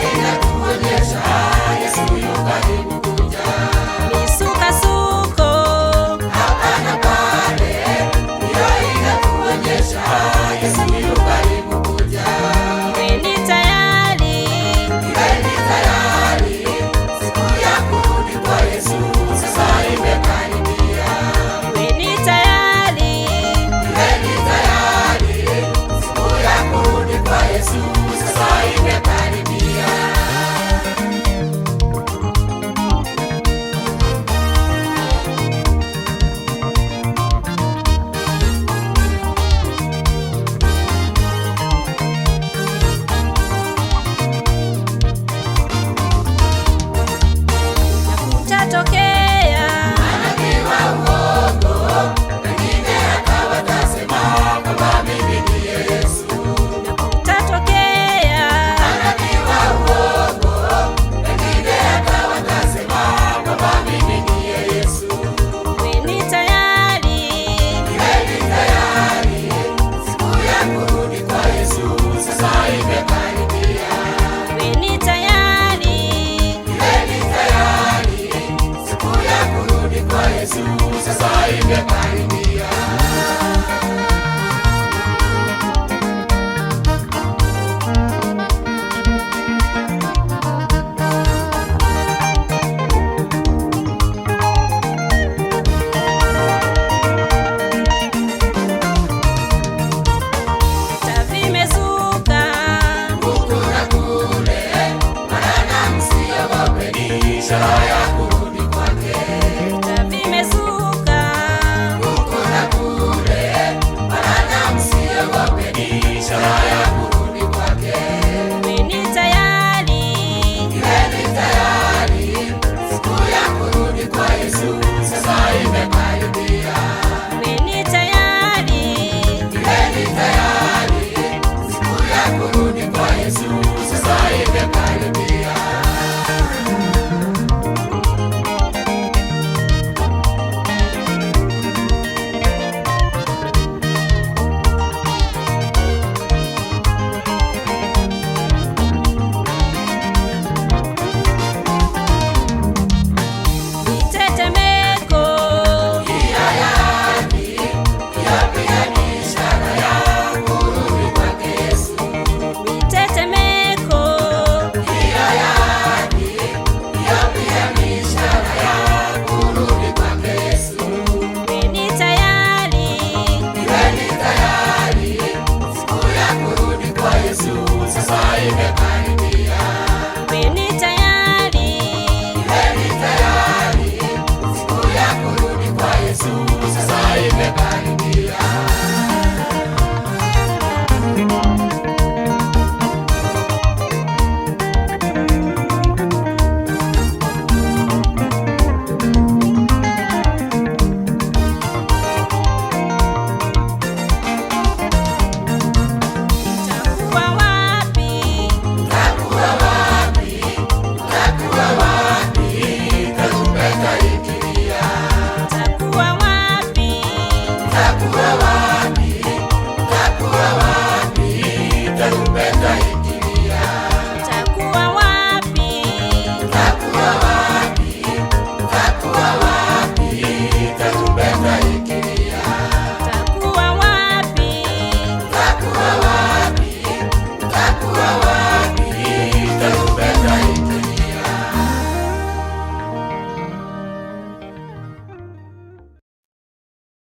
inatuonyesha Yesu yu karibu kuja. Misukasuko Hapa na pale, hiyo inatuonyesha Yesu yu karibu kuja. iweni tayari, Iweni tayari, siku ya kurudi kwa Yesu sasa imekaribia. iweni tayari, Iweni tayari, siku ya kurudi kwa Yesu sasa imekaribia. kutatokea Manabii wa uongo, wengine akawatasema kwamba mimi ndiye Yesu. kutatokea Manabii wa uongo, wengine akawatasema kwamba mimi ndiye Yesu. iweni tayari, Iweni tayari, siku ya kurudi kwa Yesu sasa imekaribia. iweni tayari, Iweni tayari, siku ya kurudi kwa Yesu sasa imekaribia. vita vimezuka, Huku na kule, maana msiogope, ni ishara ya kurudi kwake. vita vimezuka, Huku na kule, maana msiogope, ni ishara ya kurudi kwake. iweni tayari, Iweni tayari, siku ya kurudi kwa Yesu sasa imekaribia. iweni tayari, Iweni tayari, siku ya kurudi kwa Yesu sasa imekaribia. mitetemeko Hiyo pia ni ishara ya kurudi kwake Yesu. mitetemeko Hiyo pia ni ishara ya kurudi kwake Yesu. iweni tayari, Iweni tayari, siku ya kurudi kwa Yesu sasa imekaribia.